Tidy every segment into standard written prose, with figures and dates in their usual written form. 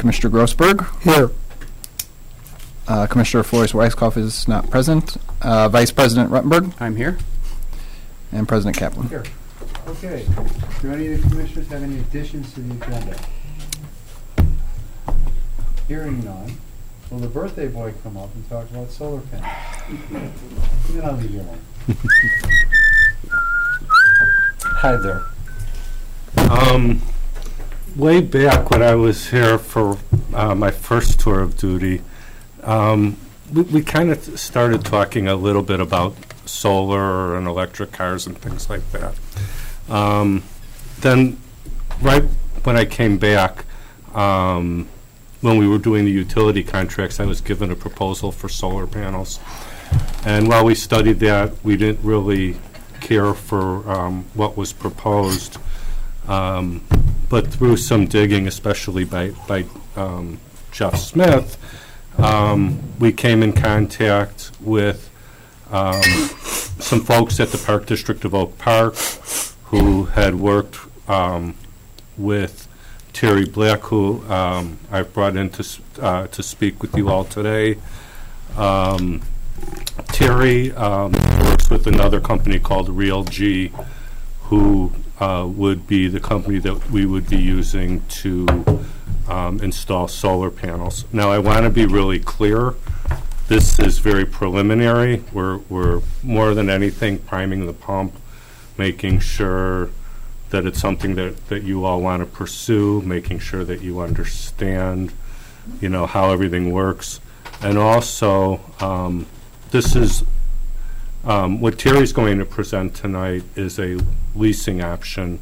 Commissioner Grossberg. Here. Commissioner Flores-Weiskopf is not present. Vice President Ruttenberg I'm here. and President Kaplan. Here. Okay. Do any of the commissioners have any additions to the agenda? Hearing none. Will the birthday boy come up and talk about solar panels? And then I'll leave you alone. Hi there. Way back when I was here for my first tour of duty, we kind of started talking a little bit about solar and electric cars and things like that. Then, right when I came back, when we were doing the utility contracts, I was given a proposal for solar panels. And while we studied that, we didn't really care for what was proposed. But through some digging, especially by Jeff Smith, we came in contact with some folks at the Park District of Oak Park who had worked with Terry Black, who I've brought in to speak with you all today. Terry works with another company called Real G, who would be the company that we would be using to install solar panels. Now, I want to be really clear. This is very preliminary. We're more than anything priming the pump, making sure that it's something that you all want to pursue, making sure that you understand, how everything works. And also, this is what Terry's going to present tonight is a leasing option.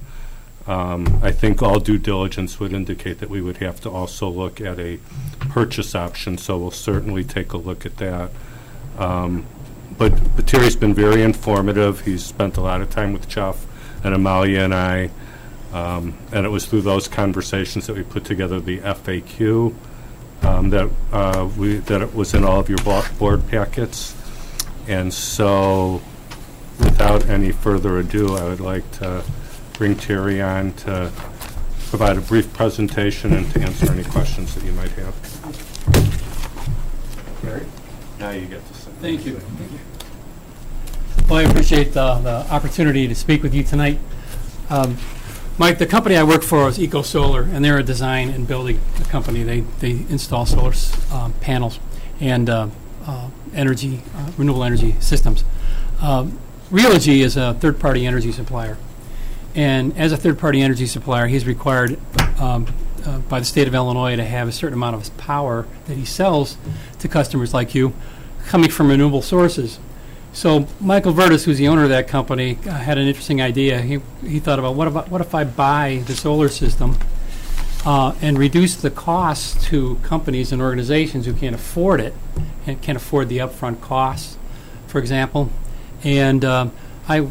I think all due diligence would indicate that we would have to also look at a purchase option, so we'll certainly take a look at that. But Terry's been very informative. He's spent a lot of time with Jeff and Amalia and I, and it was through those conversations that we put together the FAQ that it was in all of your board packets. And so, without any further ado, I would like to bring Terry on to provide a brief presentation and to answer any questions that you might have. Terry? Now you get to say. Thank you. Well, I appreciate the opportunity to speak with you tonight. Mike, the company I work for is EcoSolar, and they're a design and building company. They install solar panels and renewable energy systems. Realogy is a third-party energy supplier, and as a third-party energy supplier, he's required by the state of Illinois to have a certain amount of his power that he sells to customers like you coming from renewable sources. So Michael Vertus, who's the owner of that company, had an interesting idea. He thought about what if I buy the solar system and reduce the costs to companies and organizations who can't afford it and can't afford the upfront costs, for example. And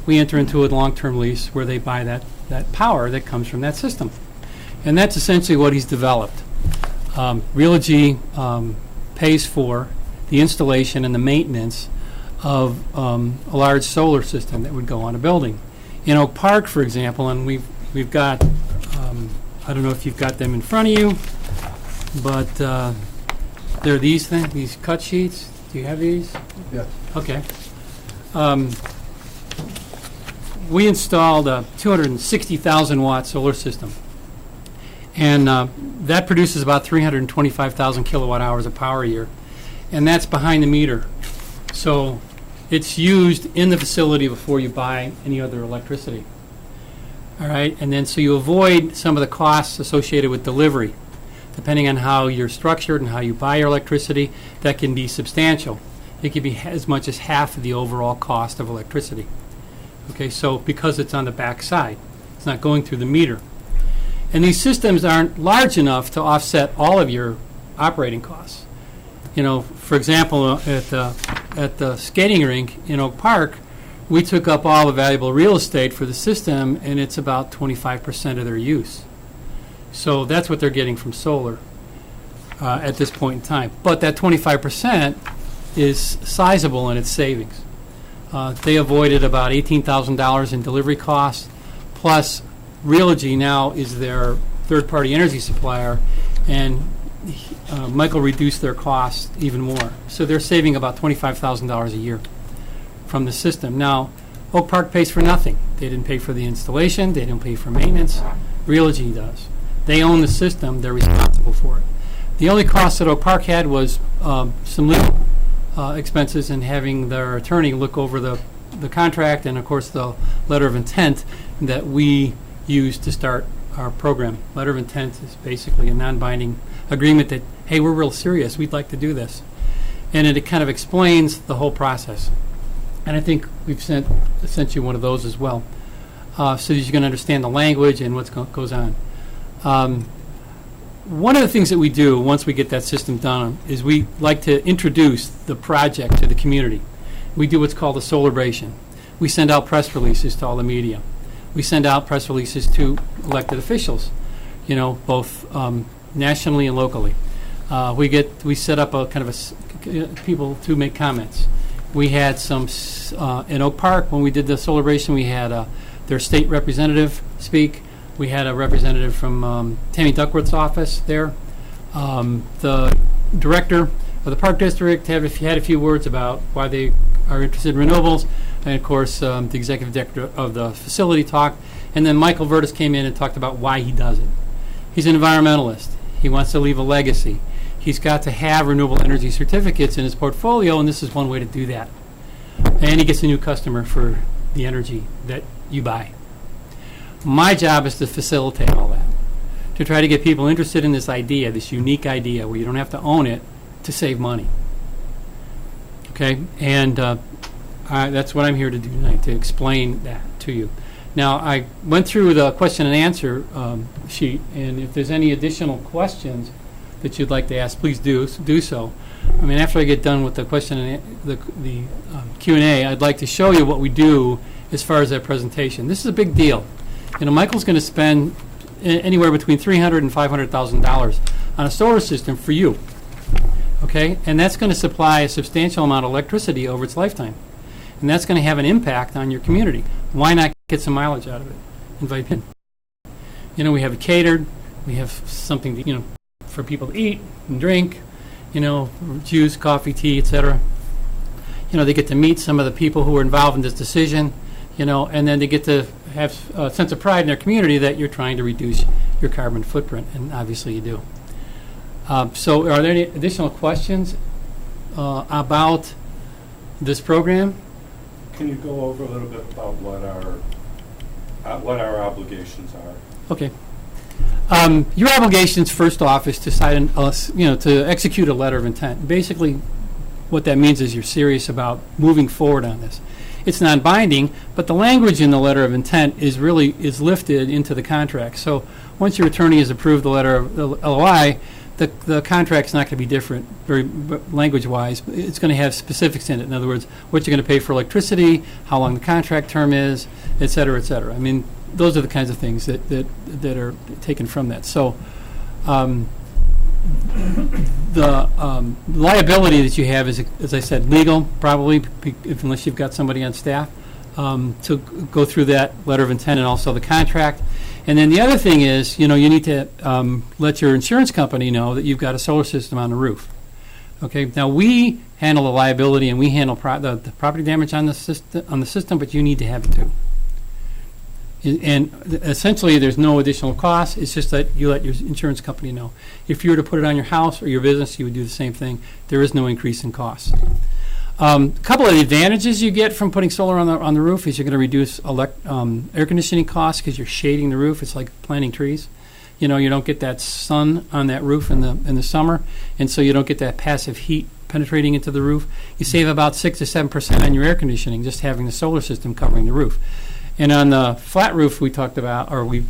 we enter into a long-term lease where they buy that power that comes from that system. And that's essentially what he's developed. Realogy pays for the installation and the maintenance of a large solar system that would go on a building. In Oak Park, for example, and we've got, I don't know if you've got them in front of you, but there are these things, these cut sheets. Do you have these? Yes. Okay. We installed a 260,000 watt solar system, and that produces about 325,000 kilowatt hours of power a year, and that's behind the meter. So it's used in the facility before you buy any other electricity. All right, and then so you avoid some of the costs associated with delivery. Depending on how you're structured and how you buy your electricity, that can be substantial. It can be as much as half of the overall cost of electricity. Okay, so because it's on the back side, it's not going through the meter. And these systems aren't large enough to offset all of your operating costs. For example, at the skating rink in Oak Park, we took up all the valuable real estate for the system, and it's about 25% of their use. So that's what they're getting from solar at this point in time. But that 25% is sizable in its savings. They avoided about $18,000 in delivery costs, plus Realogy now is their third-party energy supplier, and Michael reduced their costs even more. So they're saving about $25,000 a year from the system. Now, Oak Park pays for nothing. They didn't pay for the installation. They didn't pay for maintenance. Realogy does. They own the system. They're responsible for it. The only cost that Oak Park had was some legal expenses and having their attorney look over the contract and, of course, the letter of intent that we used to start our program. Letter of intent is basically a non-binding agreement that, hey, we're real serious. We'd like to do this. And it kind of explains the whole process. And I think we've sent you one of those as well, so that you can understand the language and what goes on. One of the things that we do once we get that system done is we like to introduce the project to the community. We do what's called a Solarbration. We send out press releases to all the media. We send out press releases to elected officials, both nationally and locally. We set up a kind of people to make comments. We had some in Oak Park when we did the Solarbration. We had their state representative speak. We had a representative from Tammy Duckworth's office there. The director of the Park District had a few words about why they are interested in renewables. And, of course, the executive director of the facility talked. And then Michael Vertus came in and talked about why he does it. He's an environmentalist. He wants to leave a legacy. He's got to have renewable energy certificates in his portfolio, and this is one way to do that. And he gets a new customer for the energy that you buy. My job is to facilitate all that, to try to get people interested in this idea, this unique idea where you don't have to own it to save money. Okay? And that's what I'm here to do tonight, to explain that to you. Now, I went through the question and answer sheet, and if there's any additional questions that you'd like to ask, please do so. I mean, after I get done with the question and the Q&A, I'd like to show you what we do as far as that presentation. This is a big deal. Michael's going to spend anywhere between $300,000 and $500,000 on a solar system for you. Okay, and that's going to supply a substantial amount of electricity over its lifetime, and that's going to have an impact on your community. Why not get some mileage out of it? Invite people. We have it catered. We have something to, for people to eat and drink. Juice, coffee, tea, etc. They get to meet some of the people who are involved in this decision. And then they get to have a sense of pride in their community that you're trying to reduce your carbon footprint, and obviously you do. So are there any additional questions about this program? Can you go over a little bit about what our obligations are? Okay. Your obligations, first off, is to sign to execute a letter of intent. Basically, what that means is you're serious about moving forward on this. It's non-binding, but the language in the letter of intent is lifted into the contract. So once your attorney has approved the letter of the LOI, the contract's not going to be different, very language-wise. It's going to have specifics in it. In other words, what you're going to pay for electricity, how long the contract term is, et cetera, et cetera. I mean, those are the kinds of things that are taken from that. So the liability that you have is, as I said, legal, probably, unless you've got somebody on staff to go through that letter of intent and also the contract. And then the other thing is, you need to let your insurance company know that you've got a solar system on the roof. Okay. Now we handle the liability and we handle the property damage on the system, but you need to have it too. And essentially, there's no additional cost. It's just that you let your insurance company know. If you were to put it on your house or your business, you would do the same thing. There is no increase in cost. A couple of advantages you get from putting solar on the roof is you're going to reduce air conditioning costs because you're shading the roof. It's like planting trees. You don't get that sun on that roof in the summer, and so you don't get that passive heat penetrating into the roof. You save about 6 to 7% on your air conditioning just having the solar system covering the roof. And on the flat roof we talked about, or we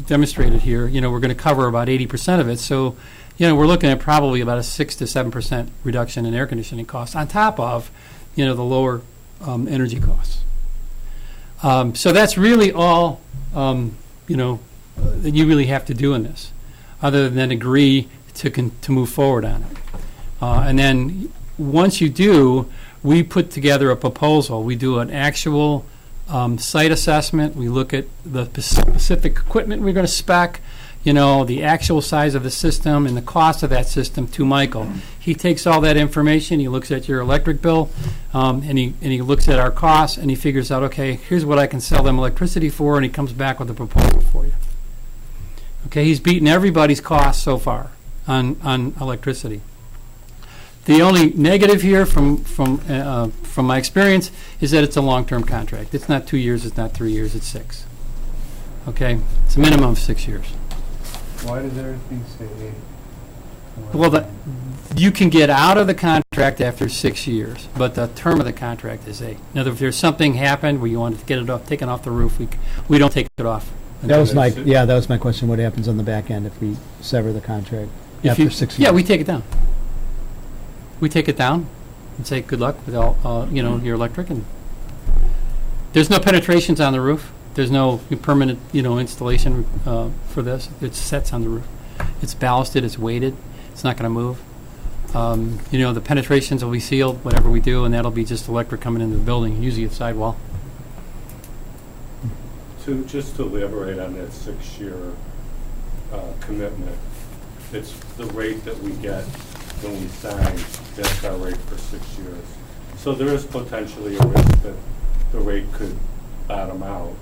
demonstrated here, we're going to cover about 80% of it. So, we're looking at probably about a 6 to 7% reduction in air conditioning costs on top of, the lower energy costs. So that's really all, that you really have to do in this, other than agree to move forward on it. And then once you do, we put together a proposal. We do an actual site assessment. We look at the specific equipment we're going to spec, the actual size of the system and the cost of that system to Michael. He takes all that information, he looks at your electric bill, and he looks at our costs, and he figures out, okay, here's what I can sell them electricity for, and he comes back with a proposal for you. Okay, he's beaten everybody's costs so far on electricity. The only negative here from my experience is that it's a long-term contract. It's not 2 years, it's not 3 years, it's 6. Okay, it's a minimum of 6 years. Why does everything say 8? Well, you can get out of the contract after 6 years, but the term of the contract is 8. In other words, if there's something happened where you want to get it taken off the roof, we don't take it off. That was my question. What happens on the back end if we sever the contract after 6 years? Yeah, we take it down. We take it down and say good luck with all your electric, and there's no penetrations on the roof. There's no permanent installation for this. It sets on the roof. It's ballasted. It's weighted. It's not going to move. The penetrations will be sealed, whatever we do, and that'll be just electric coming into the building, usually at sidewall. Just to elaborate on that 6-year commitment, it's the rate that we get when we sign, that's our rate for 6 years. So there is potentially a risk that the rate could bottom out,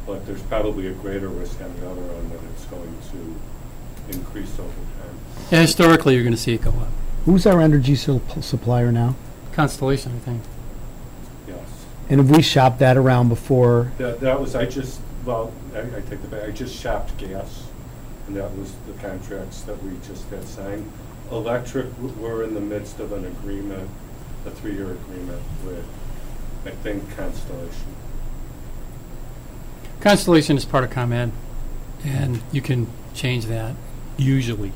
but there's probably a greater risk on the other end that it's going to increase over time. Yeah, historically, you're going to see it go up. Who's our energy supplier now? Constellation, I think. Yes. And have we shopped that around before? That was, I take the back, I just shopped gas, and that was the contracts that we just had signed. Electric, we're in the midst of an agreement, a 3-year agreement with, I think, Constellation. Constellation is part of ComEd, and you can change that, usually.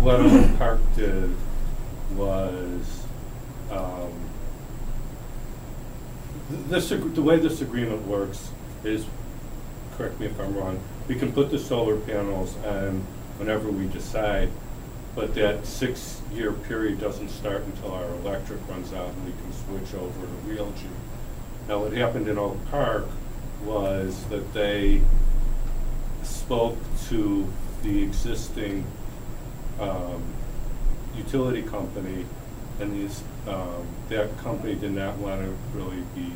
What Oak Park did was, the way this agreement works is, correct me if I'm wrong, we can put the solar panels on whenever we decide, but that 6-year period doesn't start until our electric runs out and we can switch over to Real G. Now, what happened in Oak Park was that they spoke to the existing utility company, and that company did not want to really be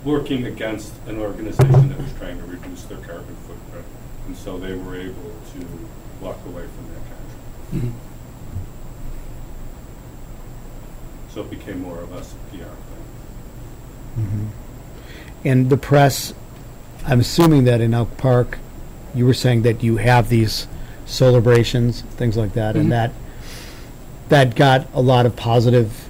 working against an organization that was trying to reduce their carbon footprint, and so they were able to walk away from that contract. Mhm. So it became more or less a PR thing. Mm-hmm. And the press, I'm assuming that in Oak Park, you were saying that you have these celebrations, things like that, Mhm. and that got a lot of positive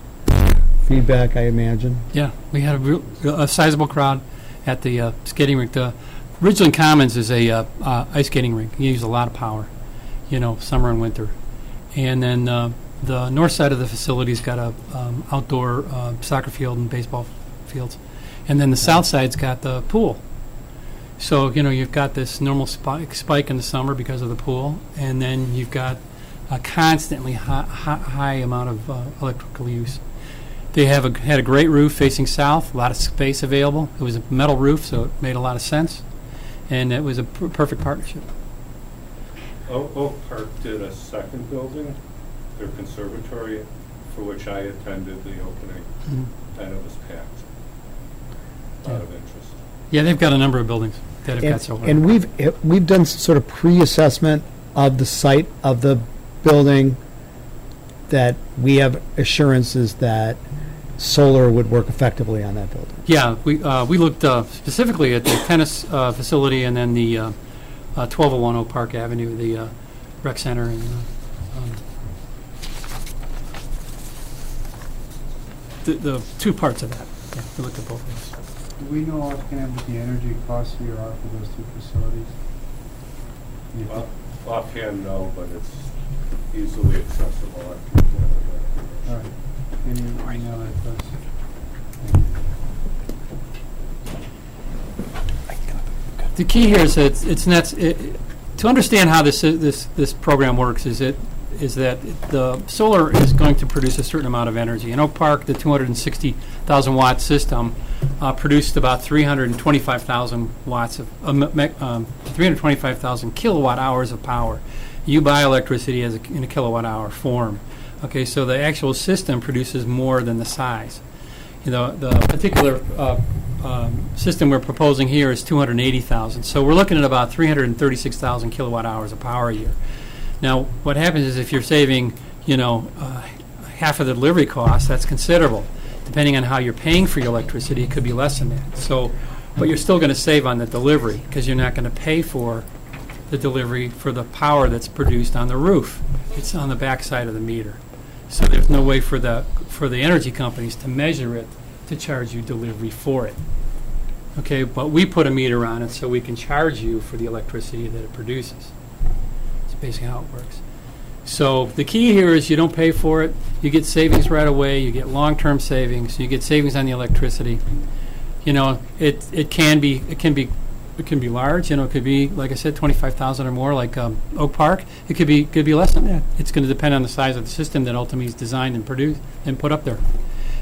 feedback, I imagine. Yeah, we had a sizable crowd at the skating rink. The Ridgeland Commons is a ice skating rink. You use a lot of power, summer and winter. And then the north side of the facility's got a outdoor soccer field and baseball fields. And then the south side's got the pool. So, you've got this normal spike in the summer because of the pool, and then you've got a constantly high amount of electrical use. They had a great roof facing south, a lot of space available. It was a metal roof, so it made a lot of sense, and it was a perfect partnership. Oak Park did a second building, their conservatory, for which I attended the opening, Mhm. and it was packed. A lot of interest. Yeah, they've got a number of buildings that have got And, solar. and we've done sort of pre-assessment of the site of the building, that we have assurances that solar would work effectively on that building. Yeah, we looked specifically at the tennis facility and then the 1201 Oak Park Avenue, the rec center, and the two parts of that. Yeah, we looked at both of those. Do we know offhand what the energy costs here are for those two facilities? Well, offhand, no, but it's easily accessible. I can gather that. All right. Can you email that to us? The key here is that it's not to understand how this program works. Is that is that the solar is going to produce a certain amount of energy. In Oak Park, the 260,000 watt system produced about 325,000 watts of 325,000 kilowatt hours of power. You buy electricity in a kilowatt hour form. Okay, so the actual system produces more than the size. You know, the particular system we're proposing here is 280,000. So we're looking at about 336,000 kilowatt hours of power a year. Now, what happens is if you're saving, half of the delivery cost, that's considerable. Depending on how you're paying for your electricity, it could be less than that. So, but you're still going to save on the delivery because you're not going to pay for the delivery for the power that's produced on the roof. It's on the back side of the meter. So there's no way for the energy companies to measure it to charge you delivery for it. Okay, but we put a meter on it so we can charge you for the electricity that it produces. That's basically how it works. So the key here is you don't pay for it. You get savings right away. You get long-term savings. You get savings on the electricity. You know, it can be large. You know, it could be, like I said, 25,000 or more, like Oak Park. It could be less than that. It's going to depend on the size of the system that ultimately is designed and produced and put up there,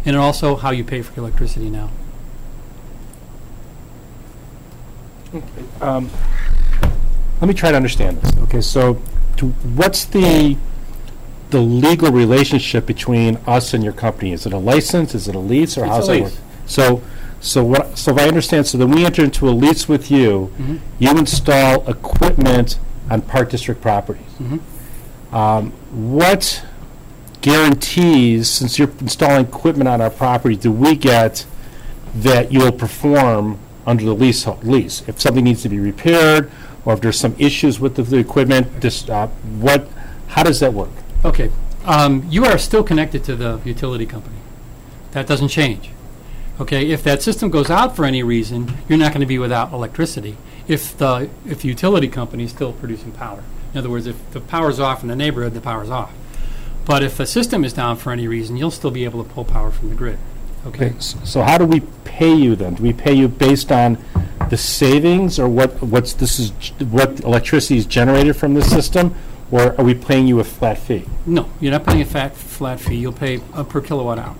and also how you pay for your electricity now. Let me try to understand this. Okay, so what's the legal relationship between us and your company? Is it a license? Is it a lease? Or It's how's a it lease. work? So if I understand, so then we enter into a lease with you. Mhm. You install equipment on Park District properties. Mhm. What guarantees, since you're installing equipment on our property, do we get that you'll perform under the lease? If something needs to be repaired, or if there's some issues with the equipment, how does that work? Okay. You are still connected to the utility company. That doesn't change. Okay, if that system goes out for any reason, you're not going to be without electricity if the utility company is still producing power. In other words, if the power's off in the neighborhood, the power's off. But if the system is down for any reason, you'll still be able to pull power from the grid. Okay? So how do we pay you then? Do we pay you based on the savings, or what electricity is generated from this system, or are we paying you a flat fee? No, you're not paying a flat fee. You'll pay per kilowatt hour.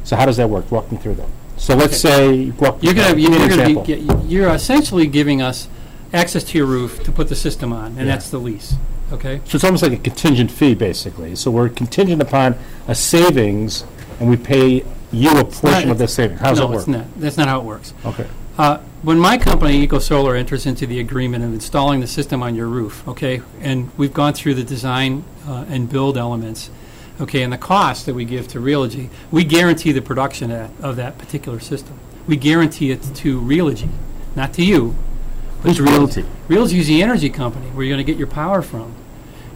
So how does that work? Walk me through that. So let's say, You're give me an example. you're essentially giving us access to your roof to put the system on, and that's the lease. Okay? So it's almost like a contingent fee, basically. So we're contingent upon a savings, and we pay you a portion of the savings. How does that No, work? it's not. That's not how it works. Okay. When my company, EcoSolar, enters into the agreement of installing the system on your roof, okay, and we've gone through the design and build elements, okay, and the cost that we give to Realogy, we guarantee the production of that particular system. We guarantee it to Realogy, not to you. but Who's to Realty? Realogy is the energy company where you're going to get your power from.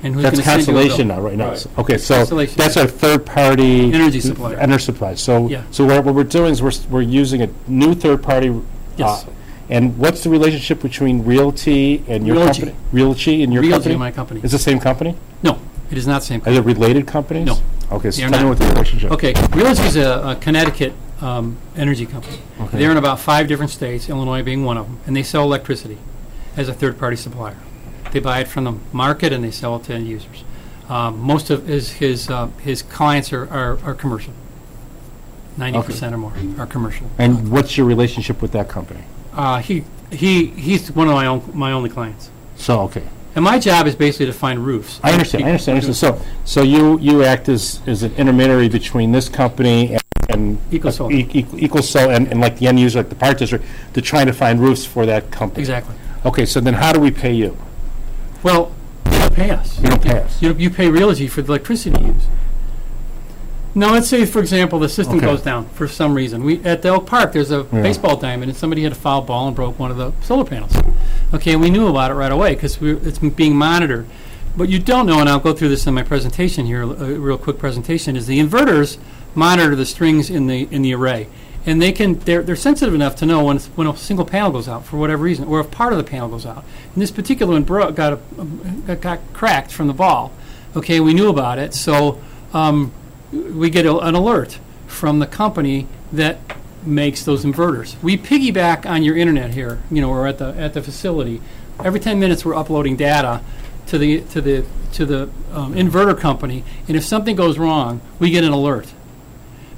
And who's That's going to send you a bill. Constellation now, right now. Right. Okay, so Constellation. that's our third-party... Energy supplier. Energy supplier. So, Yeah. so what we're doing is we're using a new third-party... Yes. And what's the relationship between Realty and your Realogy. company? Realty and your Realogy company? and my company. Is it the same company? No, it is not the same Are company. they related companies? No. Okay, so They're tell me not. what the relationship... Okay, Realogy is a Connecticut energy company. Okay. They're in about 5 different states, Illinois being one of them, and they sell electricity as a third-party supplier. They buy it from the market and they sell it to end users. Most of his clients are commercial. 90% or more are commercial. And what's your relationship with that company? He's one of my only clients. So, okay. And my job is basically to find roofs. I understand. So you act as an intermediary between this company and EcoSolar. EcoSolar and like the end user, like the Park District, to try to find roofs for that company. Exactly. Okay, so then how do we pay you? Well, you don't pay us. You don't pay us. You pay Realogy for the electricity use. Now, let's say, for example, the system Okay. goes down for some reason. At the Oak Park, there's a Yeah. baseball diamond, and somebody hit a foul ball and broke one of the solar panels. Okay, and we knew about it right away because it's being monitored. What you don't know, and I'll go through this in my presentation here, a real quick presentation, is the inverters monitor the strings in the array, and they're sensitive enough to know when a single panel goes out for whatever reason, or if part of the panel goes out. And this particular one got cracked from the ball. Okay, we knew about it, so we get an alert from the company that makes those inverters. We piggyback on your internet here. We're at the facility. Every 10 minutes we're uploading data to the inverter company, and if something goes wrong, we get an alert.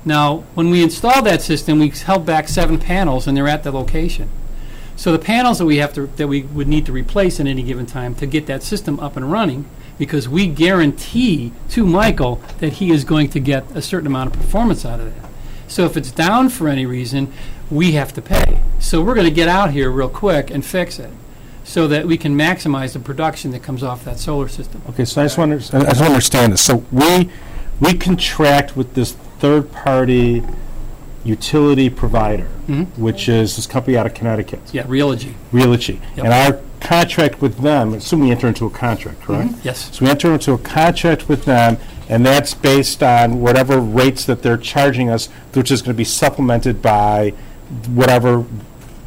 Now, when we installed that system, we held back 7 panels, and they're at the location. So the panels that we would need to replace at any given time to get that system up and running, because we guarantee to Michael that he is going to get a certain amount of performance out of that. So if it's down for any reason, we have to pay. So we're going to get out here real quick and fix it, so that we can maximize the production that comes off that solar system. Okay, so I just want to understand this. So we contract with this third-party utility provider, which is this company out of Connecticut, Yeah, Realogy. Realogy. Yep. And our contract with them, assume we enter into a contract, correct? Yes. So we enter into a contract with them, and that's based on whatever rates that they're charging us, which is going to be supplemented by whatever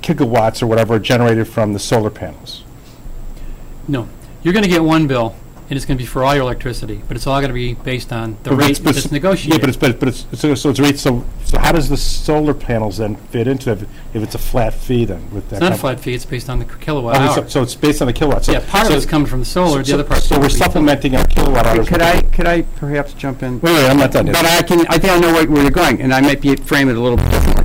gigawatts or whatever generated from the solar panels. No. You're going to get one bill, and it's going to be for all your electricity, but it's all going to be based on the But rate it's- that's negotiated. Yeah, but it's so it's rate. So how does the solar panels then fit into it if it's a flat fee then with that? It's not a company? flat fee, it's based on the kilowatt Okay, hour. so it's based on the kilowatts. So- Yeah, part of so- it's coming from the solar, the other part's. So we're supplementing our kilowatt hours. Could I perhaps jump in? Wait, I'm not done yet. But I think I know where you're going, and I might be frame it a little bit differently.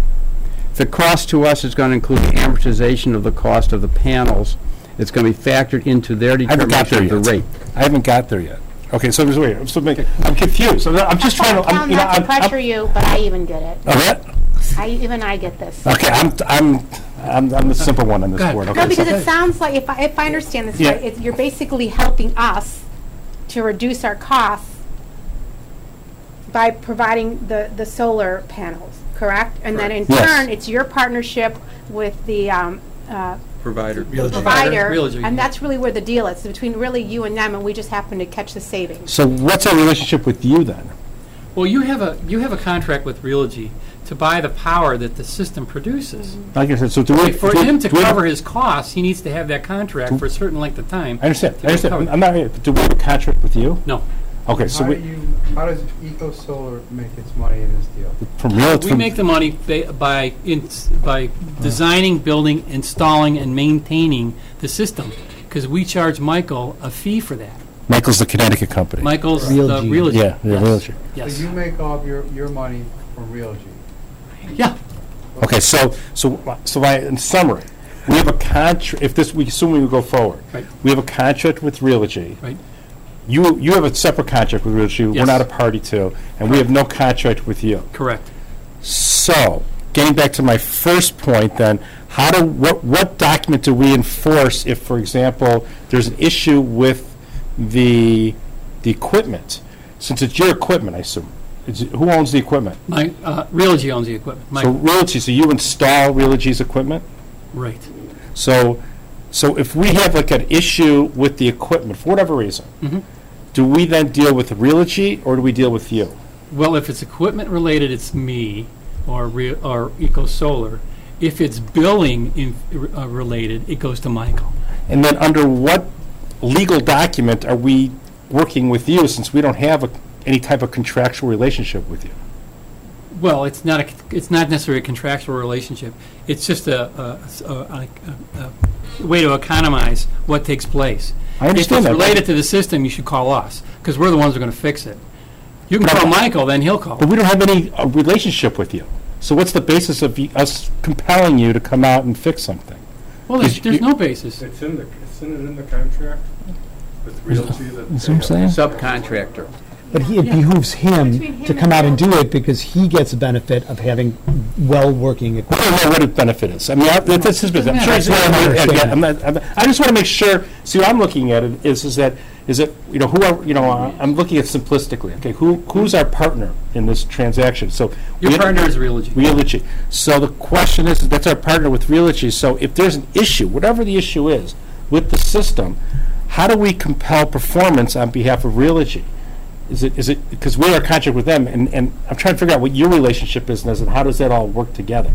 The cost to us is going to include the amortization of the cost of the panels. It's going to be factored into their I haven't got there determination of the yet. rate. I haven't got there yet. Okay, so just wait. I'm confused. I'm just trying to. Tell them not to pressure you, but I even get it. Oh, that? Even I get this. Okay, I'm the simple one on this Go ahead. board. No, Okay, because so- it sounds like, if I understand this Yeah. right, you're basically helping us to reduce our costs by providing the solar panels, correct? And then in Yes. turn, it's your partnership with the Provider. provider, Realogy, and yeah. that's really where the deal is, between really you and them, and we just happen to catch the savings. So what's our relationship with you then? Well, you have a contract with Realogy to buy the power that the system produces. Like I said, so do we? For do we- him to do we- cover his costs, he needs to have that contract for a certain length of time. I understand. to be covered. I'm not. But do we have a contract with you? No. Okay, so How does Eco Solar make its money in this deal? from real. We make the money by designing, building, installing, and maintaining the system, because we charge Michael a fee for that. Michael's the Connecticut company. Michael's the Realogy. Realogy. Yeah, yeah, Yes. Realogy. Yes. So you make all of your money from Realogy? Yeah. Okay, so in summary, we have a contract. If this, we assume we would go forward. Right. We have a contract with Realogy. Right. You have a separate contract with Realogy. We're Yes. not a party to, and we have no contract with you. Correct. So, getting back to my first point, then, what document do we enforce if, for example, there's an issue with the equipment? Since it's your equipment, I assume. Who owns the equipment? Realogy owns the equipment. So Realogy, so you install Realogy's equipment? Right. So if we have like an issue with the equipment, for whatever reason, Mhm. do we then deal with Realogy or do we deal with you? Well, if it's equipment related, it's me or Eco Solar. If it's billing related, it goes to Michael. And then under what legal document are we working with you since we don't have any type of contractual relationship with you? Well, it's not necessarily a contractual relationship. It's just a way to economize what takes place. I understand If that, it's but- related to the system, you should call us, because we're the ones who are going to fix it. You can call Michael, then he'll call. But we don't have any relationship with you. So what's the basis of us compelling you to come out and fix something? Well, there's no basis. Isn't it in the contract with Realty that? That's what I'm saying. Subcontractor. But it behooves him to come out and do it because he gets the benefit of having well-working I equipment. don't know what the benefit is. I mean, that's his business. I'm sure it's Doesn't matter. yeah, I just want to make sure, see, what I'm looking at it is that, who are, I'm looking at simplistically, okay, who's our partner in this transaction? So Your partner is Realogy. Realogy. So the question is, that's our partner with Realogy, so if there's an issue, whatever the issue is, with the system, how do we compel performance on behalf of Realogy? Is it, because we're in contract with them, and I'm trying to figure out what your relationship is and how does that all work together?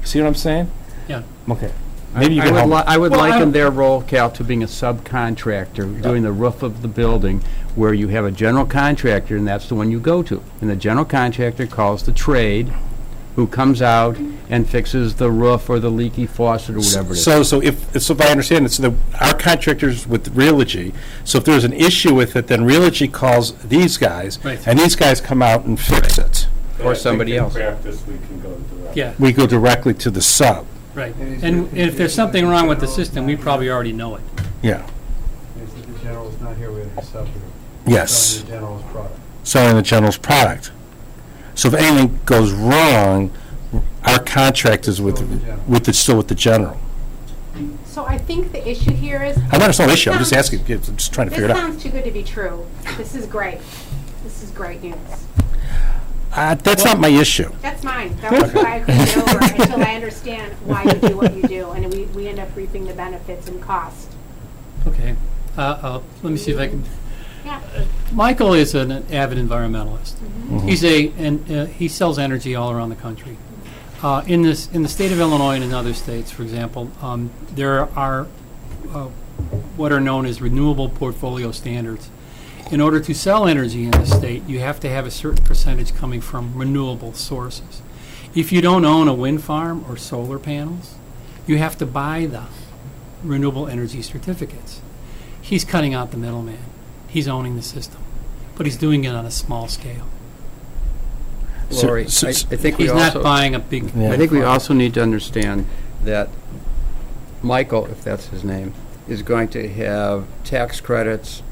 See what I'm saying? Yeah. Okay. Maybe you can help. I would Well, I liken don't- their role, Cal, to being a subcontractor, doing the roof of the building, where you have a general contractor, and that's the one you go to. And the general contractor calls the trade, who comes out and fixes the roof or the leaky faucet or whatever it is. So if I understand it, so our contractors with Realogy, so if there's an issue with it, then Realogy calls these guys, Right. and these guys come out and fix it. Or somebody else. In practice, we can go direct. Yeah, We go directly to the sub, right. And if there's something wrong with the system, we probably already know it. yeah, They said the general's not here, we have to sub here. yes, Selling the general's product. selling the general's product. So if anything goes wrong, our contract is with still with the general. So I think the issue here is. I'm not, it's no issue, I'm just asking, I'm just trying to figure This it out. sounds too good to be true. This is great. This is great news. That's not my issue. That's mine. That was what I couldn't get over until I understand why you do what you do, and we end up reaping the benefits and cost. Okay. Let me see if I can. Yeah. Michael is an avid environmentalist. He sells energy all around the country. In the state of Illinois and in other states, for example, there are what are known as renewable portfolio standards. In order to sell energy in the state, you have to have a certain percentage coming from renewable sources. If you don't own a wind farm or solar panels, you have to buy the renewable energy certificates. He's cutting out the middleman. He's owning the system, but he's doing it on a small scale. Lori, So- I think we He's not also, buying a big. Yeah. I think we also need to understand that Michael, if that's his name, is going to have tax credits.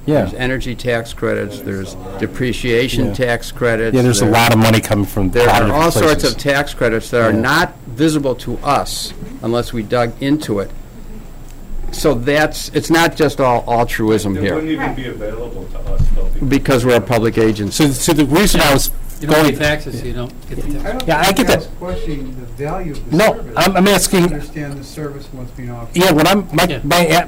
There's Yeah, energy tax credits, there's depreciation Yeah. tax credits. yeah, there's a lot of money coming from a There lot are of all different sorts places. of tax credits that are Yeah. not visible to us unless we dug into it. So it's not just all altruism It wouldn't here, even be available to us, though. because we're a public agency. So the reason I was You don't pay going, taxes, so you don't get the tax. Yeah, I get that. Questioning the value of the No, service. I'm asking- Understand the service what's being offered. yeah, what I'm, Yeah.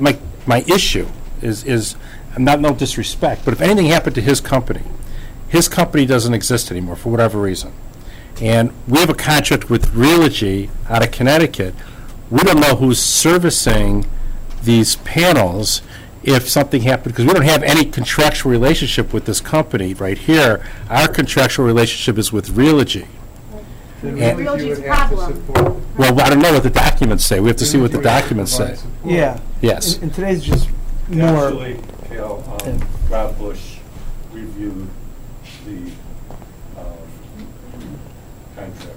my issue is, I'm not no disrespect, but if anything happened to his company doesn't exist anymore for whatever reason. And we have a contract with Realogy out of Connecticut. We don't know who's servicing these panels if something happened, because we don't have any contractual relationship with this company right here. Our contractual relationship is with Realogy. Then And- really you would Realty's have to problem. support- Well, I don't know what the documents say. We have to see what the Realty would have to documents say. provide support. Yeah. Yes. And today's just more, Actually, Cal, Rob Bush reviewed the contract,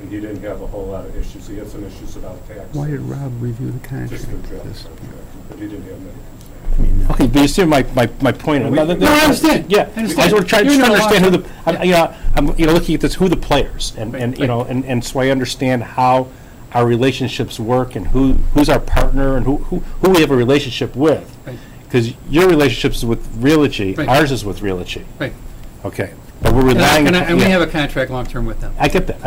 and he didn't have a whole lot of issues. He had some issues about tax. Rob review the Just contract? the draft contract, but he didn't have many concerns. Okay, but you see my point. No, I understand. Yeah, I understand. I was trying You're to in a understand who lot the, I'm looking at this, who the players, and and so I understand how our relationships work and who's our partner and who we have a relationship with. Right. Because your relationship is with Realogy, Right. ours is with Realogy. Right. Okay, but we're relying. And we yeah. have a contract long-term with them, I get that.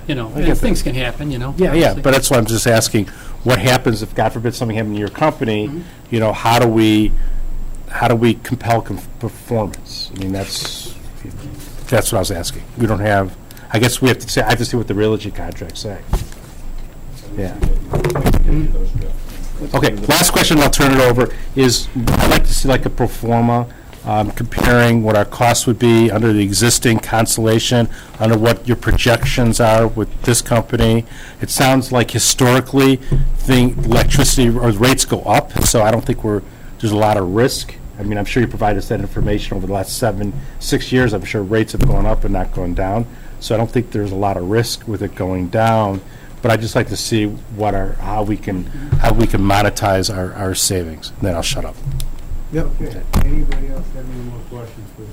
you know, I get and that. things can happen, you know. Yeah, obviously. but that's why I'm just asking, what happens if, God forbid, something happened to your company? Mm-hmm. How do we compel performance? I mean, that's what I was asking. We don't have, I guess we have to say, I have to see what the Realogy contracts say. Yeah. Those draft. Okay, last question, I'll turn it over, is I'd like to see like a pro forma, comparing what our costs would be under the existing Constellation, under what your projections are with this company. It sounds like historically, the electricity or rates go up, so I don't think there's a lot of risk. I mean, I'm sure you provided us that information over the last 6 years. I'm sure rates have gone up and not gone down, so I don't think there's a lot of risk with it going down. But I'd just like to see how we can monetize our savings. And then I'll shut up. Okay, anybody else have any more questions, please?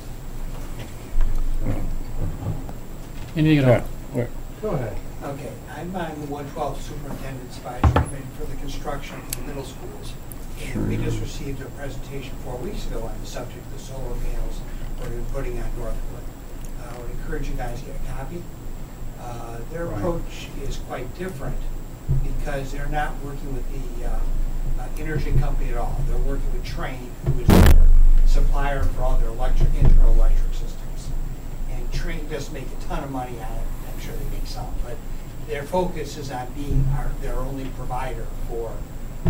Anything at all? Yeah. Go ahead. Okay, I'm on the 112 Superintendent's Advisory Committee for the construction of the middle schools. And we just received a presentation 4 weeks ago on the subject of the solar panels we're putting on Northwood. I would encourage you guys to get a copy. Their Right. approach is quite different because they're not working with the energy company at all. They're working with Trane, who is their supplier for all their internal electric systems. And Trane does make a ton of money on it. I'm sure they make some, but their focus is on being their only provider for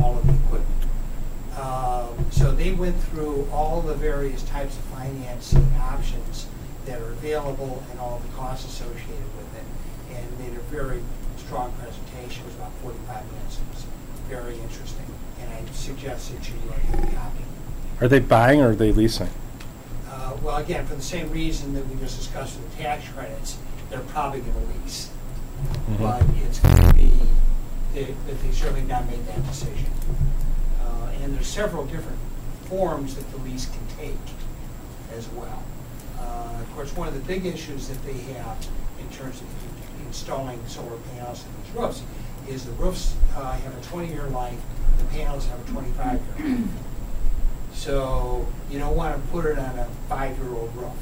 all of the equipment. So they went through all the various types of financing options that are available and all the costs associated with it. and made a very strong presentation. It was about 45 minutes. It was very interesting, and I suggest that you get a copy. Are they buying or are they leasing? Well, again, for the same reason that we just discussed with the tax credits, they're probably going to lease. But it's going to be, that they certainly not made that decision. And there's several different forms that the lease can take as well. Of course, one of the big issues that they have in terms of installing solar panels on these roofs is the roofs have a 20-year life, the panels have a 25-year life. So you don't want to put it on a 5-year-old roof.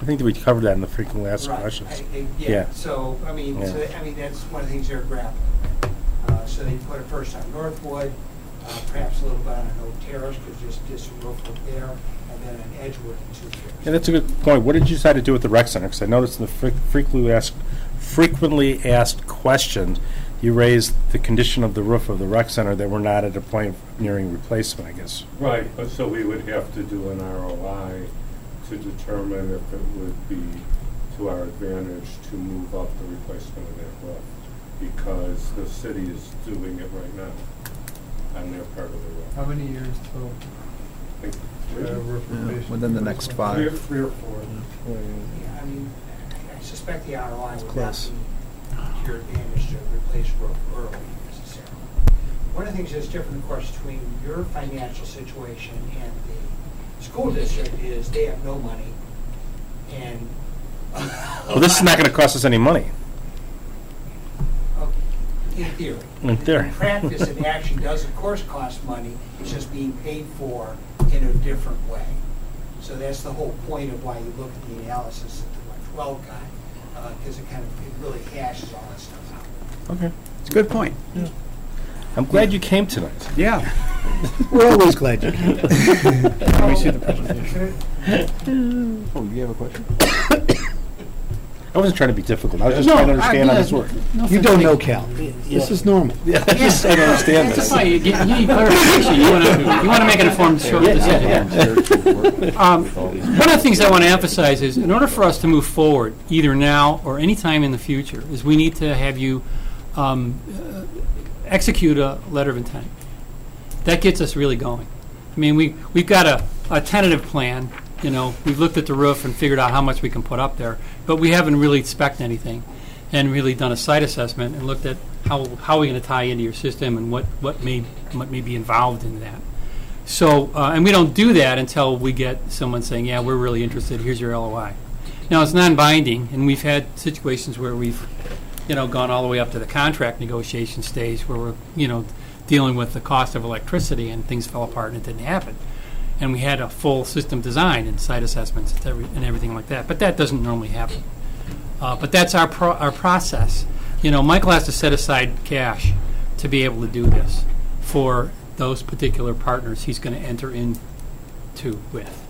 I think that we covered that in the frequently asked Right. questions. Yeah, Yeah. so, I mean, Yeah. that's one of the things they're grappling with. So they put it first on Northwood, perhaps a little bit on Oak Terrace, because just a roof up there, and then on Edgewood in 2 years. Yeah, that's a good point. What did you decide to do with the rec center? Because I noticed in the frequently asked questions, you raised the condition of the roof of the rec center that we're not at a point of nearing replacement, I guess. Right, but so we would have to do an ROI to determine if it would be to our advantage to move up the replacement of that roof, because the city is doing it right now on their part of the roof. How many years till I think roof replacement? within the next Three 5. or four. Yeah, I mean, I suspect the ROI would not close. be to your advantage to replace roof early necessarily. One of the things that's different, of course, between your financial situation and the school district is they have no money, and Well, this is not going to cost us any money. in theory. In theory. In practice, it actually does, of course, cost money. It's just being paid for in a different way. So that's the whole point of why you look at the analysis that the 112 got, because it really hashes all that stuff out. Okay. It's a good point. I'm glad you came tonight. Yeah. We're always glad you came. Let me see the presentation. Oh, you have a question? I wasn't trying to be difficult. I was just trying to understand how this works. You don't know Cal. This is normal. Yeah, I just don't understand That's this. fine, you need clarification, you want to make an informed decision. One of the things I want to emphasize is, in order for us to move forward, either now or any time in the future, is we need to have you execute a letter of intent. That gets us really going. I mean, we've got a tentative plan, you know, we've looked at the roof and figured out how much we can put up there, but we haven't really spec'd anything and really done a site assessment and looked at how we're going to tie into your system and what may be involved in that. So, and we don't do that until we get someone saying, yeah, we're really interested, here's your LOI. Now, it's non-binding, and we've had situations where we've, you know, gone all the way up to the contract negotiation stage where we're, you know, dealing with the cost of electricity and things fell apart and it didn't happen. And we had a full system design and site assessments and everything like that. But that doesn't normally happen. But that's our process. You know, Michael has to set aside cash to be able to do this for those particular partners he's going to enter into with.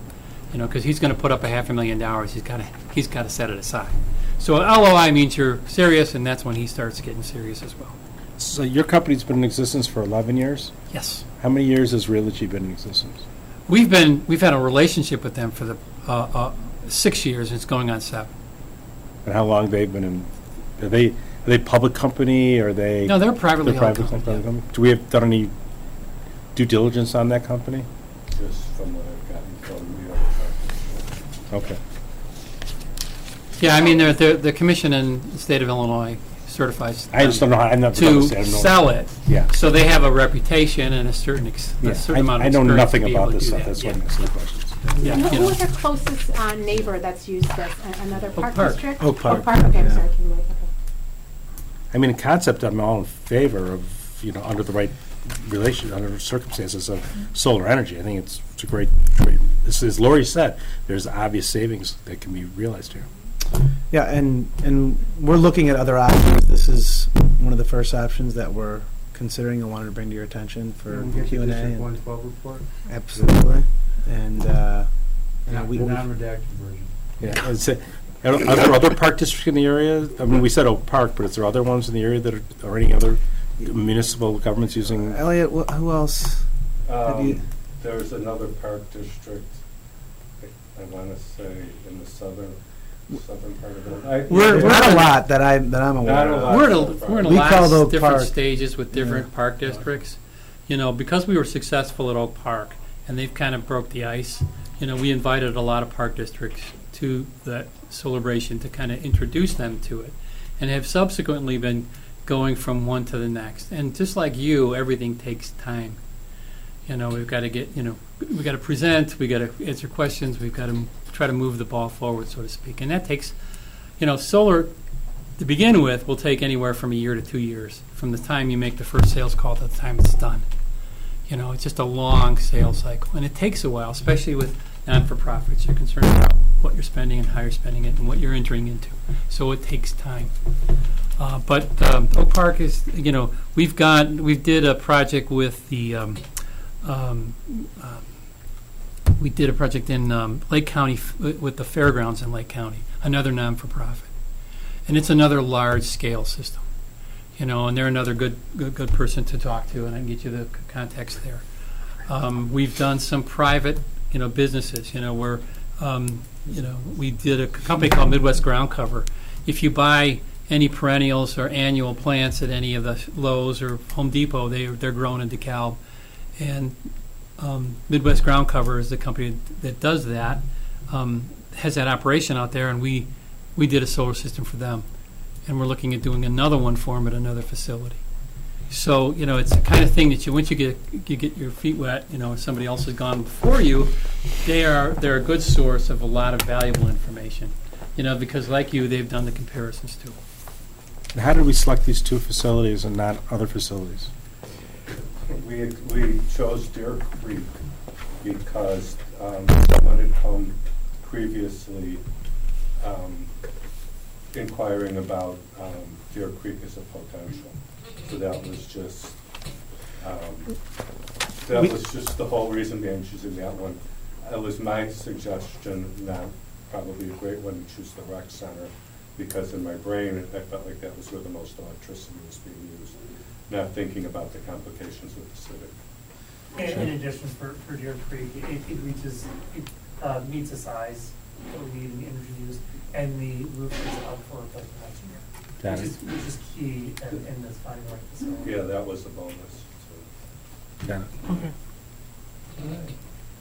You know, because he's going to put up $500,000. He's got to set it aside. So LOI means you're serious, and that's when he starts getting serious as well. So your company's been in existence for 11 years? Yes. How many years has Realogy been in existence? We've had a relationship with them for the 6 years, and it's going on 7. And how long they've been in? Are they a public company? Or are they? No, they're a privately They're held private company. company. Do we have done any due diligence on that company? Just from what I've gotten from the other companies. Okay. Yeah, I mean, they're the commission in the state of Illinois certifies I just don't know how. I've never done to this. I have no- sell it. Yeah. So they have a reputation and a certain Yeah. amount of I know experience nothing to be about able to this do stuff. that. That's why Yeah. I'm asking the questions. Yeah, And you who know. is our closest neighbor that's used this? Another park Park. district? Oak Park. Okay, I'm Yeah. sorry. Okay. I mean, in concept, I'm all in favor of, you know, under the right under circumstances of solar energy. I think it's a great. This is, Lori said, there's obvious savings that can be realized here. Yeah, and we're looking at other options. This is one of the first options that we're considering and wanted to bring to your attention for Can we get Q&A. the District and- 112 report? Absolutely. And, you know, The we, non-redacted version. Yeah. Are there other park districts in the area? I mean, we said Oak Park, but is there other ones in the area that are any other municipal governments using? Elliot, who else? Have you- There's another park district, I want to say, in the southern southern part of it. We're Not in- a lot that I'm Not aware a of. lot. We're in a We lot called of Oak different Park. stages with different park districts. You know, because we were successful at Oak Park, and they've kind of broke the ice, you know, we invited a lot of park districts to that celebration to kind of introduce them to it, and have subsequently been going from one to the next. And just like you, everything takes time. You know, we've got to get, you know, we've got to present, we've got to answer questions, we've got to try to move the ball forward, so to speak. And that takes, you know, solar, to begin with, will take anywhere from a year to 2 years, from the time you make the first sales call to the time it's done. You know, it's just a long sales cycle, and it takes a while, especially with non-for-profits. You're concerned about what you're spending and how you're spending it and what you're entering into. So it takes time. But Oak Park is, you know, we did a project with the, we did a project in Lake County with the fairgrounds in Lake County, another non-for-profit. And it's another large-scale system. You know, and they're another good person to talk to, and I can get you the context there. We've done some private, you know, businesses. You know, where, you know, we did a company called Midwest Ground Cover. If you buy any perennials or annual plants at any of the Lowe's or Home Depot, they're grown in DeKalb, and Midwest Ground Cover is the company that does that. Has that operation out there, and we did a solar system for them. And we're looking at doing another one for them at another facility. So, you know, it's the kind of thing that once you get your feet wet, you know, somebody else has gone before you, they're a good source of a lot of valuable information. You know, because like you, they've done the comparisons too. And how did we select these two facilities and not other facilities? We chose Deer Creek because someone had come previously inquiring about Deer Creek as a potential. So that was just the whole reason behind choosing that one. It was my suggestion, not probably a great one, to choose the rec center, because in my brain I felt like that was where the most electricity was being used, not thinking about the complications with the civic. In addition, for Deer Creek, it meets the size that we need in the energy use, and the roof is up for replacement next year, which is key in this finding right facility. Yeah, that was a bonus. Got it.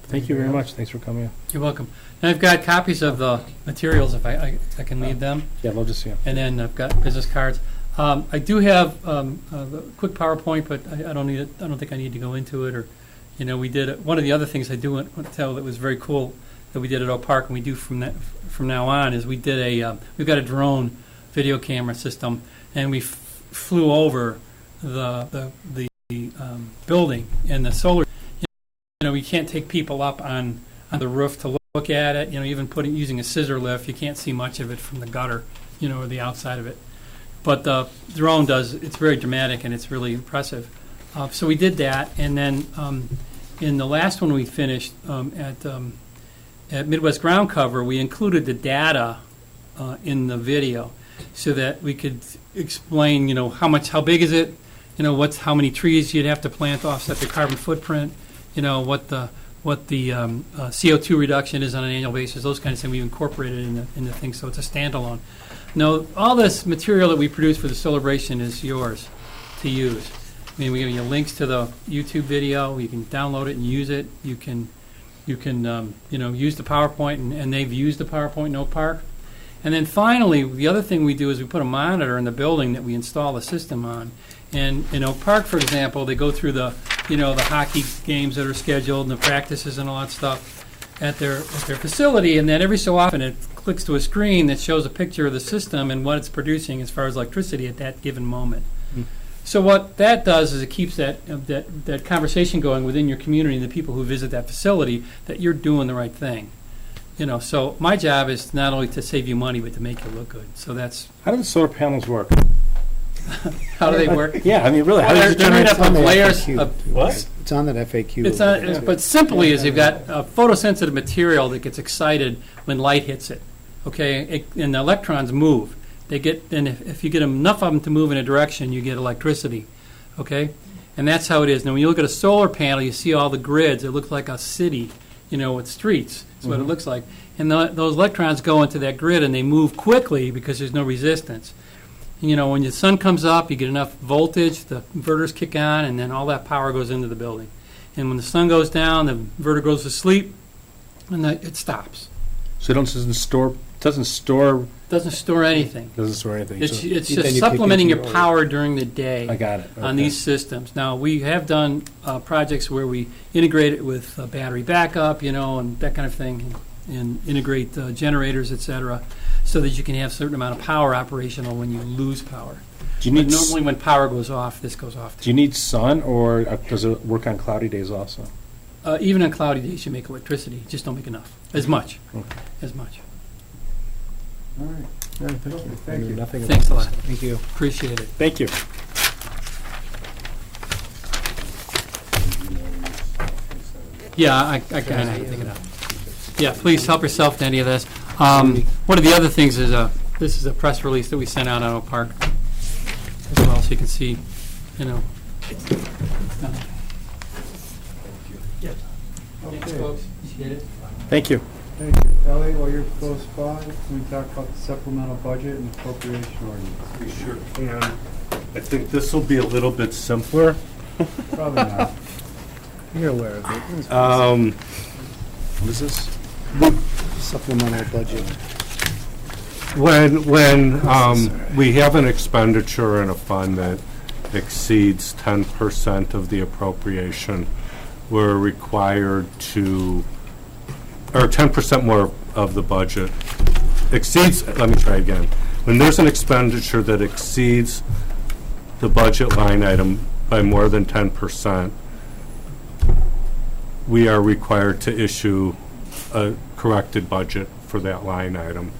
Thank you very much. Thanks for coming in. You're welcome. And I've got copies of the materials if I can leave them. Yeah, love to see you. And then I've got business cards. I do have a quick PowerPoint, but I don't need it. I don't think I need to go into it. Or, you know, we did one of the other things I do want to tell that was very cool that we did at Oak Park, and we do from now on is we did we've got a drone video camera system, and we flew over the building and the solar. You know, we can't take people up on the roof to look at it. You know, even using a scissor lift, you can't see much of it from the gutter, you know, or the outside of it. But the drone does. It's very dramatic and it's really impressive. So we did that, and then in the last one we finished at Midwest Ground Cover, we included the data in the video so that we could explain, you know, how big is it, you know, how many trees you'd have to plant to offset the carbon footprint, you know, what the CO2 reduction is on an annual basis, those kinds of things. We've incorporated in the thing, so it's a standalone. Now, all this material that we produce for the celebration is yours to use. I mean, we give you links to the YouTube video. You can download it and use it. You can you know, use the PowerPoint, and they've used the PowerPoint in Oak Park. And then finally, the other thing we do is we put a monitor in the building that we install the system on. And in Oak Park, for example, they go through the hockey games that are scheduled and the practices and all that stuff at their facility. And then every so often it clicks to a screen that shows a picture of the system and what it's producing as far as electricity at that given moment. So what that does is it keeps that conversation going within your community and the people who visit that facility that you're doing the right thing. You know, so my job is not only to save you money, but to make you look good. So that's How do the solar panels work? how do they work. Yeah, I mean, really, how Well, does it they're made generate? up of the layers FAQ. of What? It's on that FAQ. It's not, but simply is you've got a photosensitive material that gets excited when light hits it. Okay, and the electrons move. And if you get enough of them to move in a direction, you get electricity. Okay, and that's how it is. Now, when you look at a solar panel, you see all the grids. It looks like a city. with streets. That's what it looks like. And those electrons go into that grid and they move quickly because there's no resistance. When the sun comes up, you get enough voltage, the inverters kick on, and then all that power goes into the building. And when the sun goes down, the inverter goes to sleep, and it stops. So it doesn't store Doesn't store anything. It's So- it's Then just you supplementing kick your into power during the day. I got it. On Okay. these systems. Now, we have done projects where we integrate it with battery backup, and that kind of thing, and integrate generators, et cetera, so that you can have a certain amount of power operational when you lose power. Do you But need normally when power goes off, this goes off do too. you need sun, or does it work on cloudy days also? Even on cloudy days, you make electricity, just don't make enough, as much, as much. All right, All right, thank you. thank you. Nothing Thanks a about lot, Thank you. appreciate it. Thank you. Yeah, I kind of think it out. Yeah, please help yourself to any of this. One of the other things is, this is a press release that we sent out on Oak Park as well, so you can see, Thanks, Okay, folks. Appreciate it. Thank you. thank you. Elliot, while you're close by, can we talk about the supplemental budget and appropriation ordinance? We sure can. I think this will be a little bit simpler. Probably not. You're aware of it. What is this? Supplemental budget. When we have an expenditure in a fund that exceeds 10% of the appropriation, we're required to, or 10% more of the budget exceeds, let me try again. When there's an expenditure that exceeds the budget line item by more than 10%, we are required to issue a corrected budget for that line item.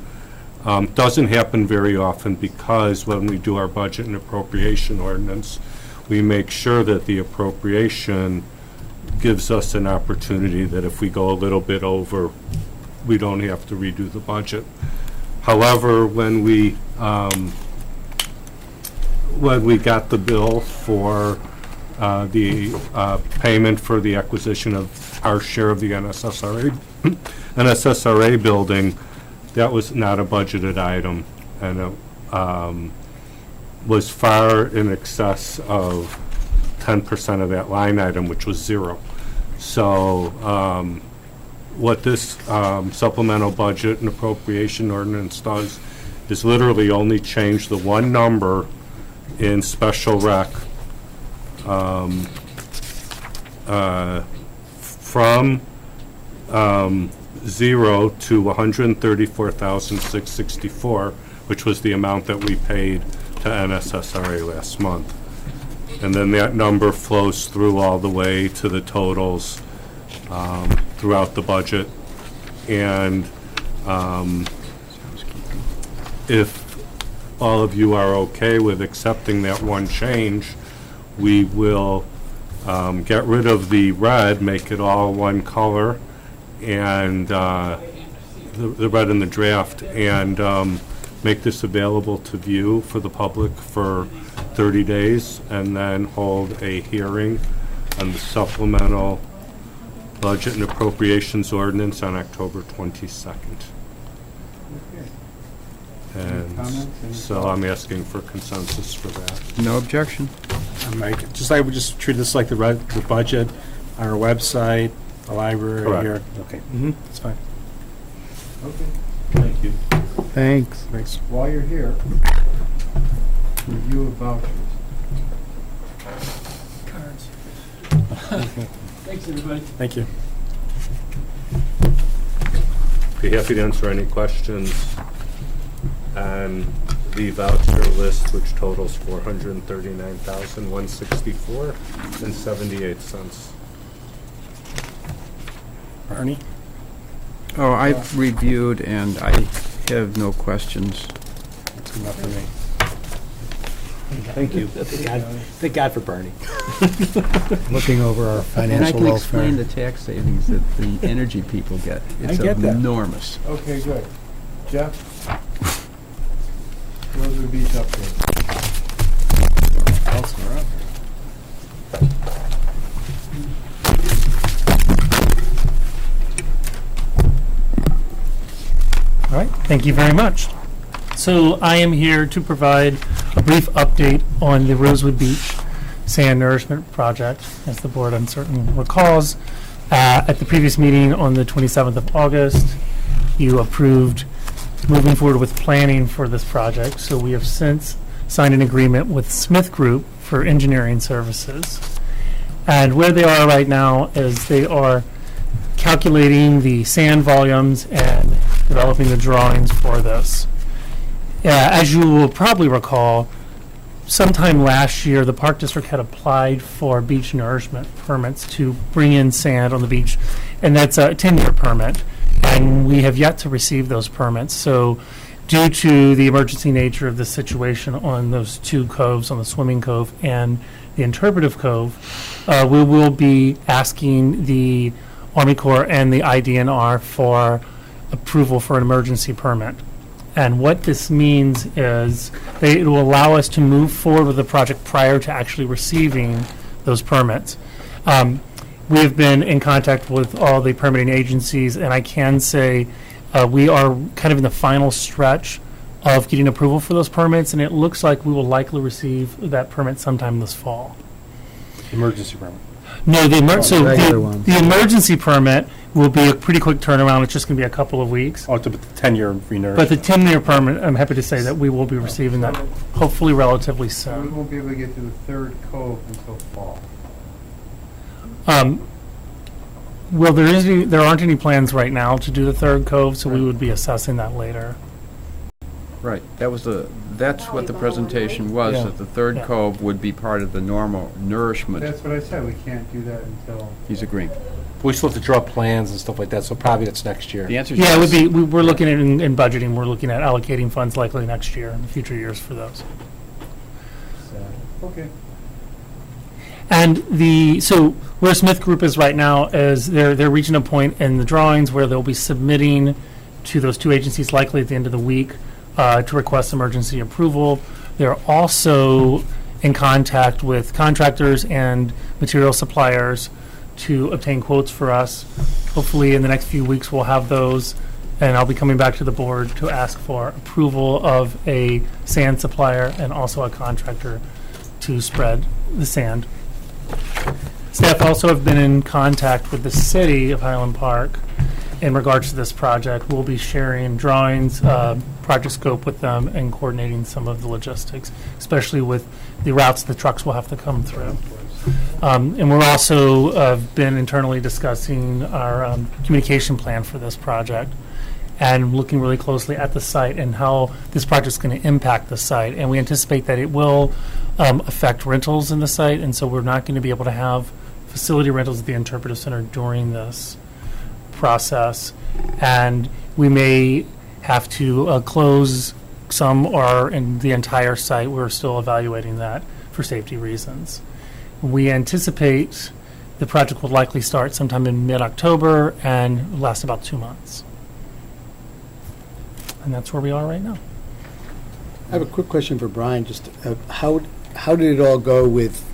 Doesn't happen very often because when we do our budget and appropriation ordinance, we make sure that the appropriation gives us an opportunity that if we go a little bit over, we don't have to redo the budget. However, when we got the bill for the payment for the acquisition of our share of the NSSRA building, that was not a budgeted item, and it was far in excess of 10% of that line item, which was zero. So what this supplemental budget and appropriation ordinance does is literally only change the one number in special rec from 0 to 134,664, which was the amount that we paid to NSSRA last month. And then that number flows through all the way to the totals throughout the budget. And if all of you are okay with accepting that one change, we will get rid of the red, make it all one color, and the red in the draft, and make this available to view for the public for 30 days, and then hold a hearing on the supplemental budget and appropriations ordinance on October 22nd. Okay. And comments? Any so I'm asking for consensus for that. No objection. Mike, just like we just treat this like the budget on our website, the library Correct. here. Okay, that's fine. Okay, Thank you. Thanks. Thanks. while you're here, review of vouchers. Cards. Thanks, everybody. Thank you. Be happy to answer any questions on the voucher list, which totals $439,164.78. Barney? Oh, I've reviewed and I have no questions. That's enough for me. Thank you. Thank God for Barney. Looking over our And I financial can explain welfare. the tax savings that the energy people get. It's get that. enormous. Okay, good. Jeff? Road Beach update. All right, thank you very much. So I am here to provide a brief update on the Rosewood Beach Sand Nourishment Project. As the board uncertain recalls, at the previous meeting on the 27th of August, you approved moving forward with planning for this project. So we have since signed an agreement with Smith Group for engineering services. And where they are right now is they are calculating the sand volumes and developing the drawings for this. As you will probably recall, sometime last year, the Park District had applied for beach nourishment permits to bring in sand on the beach, and that's a 10-year permit, and we have yet to receive those permits. So due to the emergency nature of the situation on those two coves, on the Swimming Cove and the Interpretive Cove, we will be asking the Army Corps and the IDNR for approval for an emergency permit. And what this means is it will allow us to move forward with the project prior to actually receiving those permits. We have been in contact with all the permitting agencies, and I can say we are kind of in the final stretch of getting approval for those permits, and it looks like we will likely receive that permit sometime this fall. Emergency permit. No, Regular one. the emergency permit will be a pretty quick turnaround. It's just going to be a couple of weeks. Oh, it's a 10-year renourishment. But the 10-year permit, I'm happy to say that we will be receiving that hopefully relatively So we soon. won't be able to get to the third cove until fall. Well, there aren't any plans right now to do the third cove, so we would be assessing that later. Right, that's what the presentation was, Yeah. that the third Yeah. cove would be part of the normal nourishment. That's what I said, we can't do that until. He's agreeing. We still have to draw plans and stuff like that, so probably that's next year. The answer is Yeah, it would yes. be, we're looking at in budgeting, we're looking at allocating funds likely next year and future years for those. Okay. And so where Smith Group is right now is they're reaching a point in the drawings where they'll be submitting to those two agencies likely at the end of the week to request emergency approval. They're also in contact with contractors and material suppliers to obtain quotes for us. Hopefully in the next few weeks we'll have those, and I'll be coming back to the board to ask for approval of a sand supplier and also a contractor to spread the sand. Staff also have been in contact with the city of Highland Park in regards to this project. We'll be sharing drawings, project scope with them, and coordinating some of the logistics, especially with the routes the trucks will have to come through. And we're also been internally discussing our communication plan for this project and looking really closely at the site and how this project is going to impact the site. And we anticipate that it will affect rentals in the site, and so we're not going to be able to have facility rentals at the Interpretive Center during this process. And we may have to close some or in the entire site. We're still evaluating that for safety reasons. We anticipate the project will likely start sometime in mid-October and last about 2 months. And that's where we are right now. I have a quick question for Brian. Just how did it all go with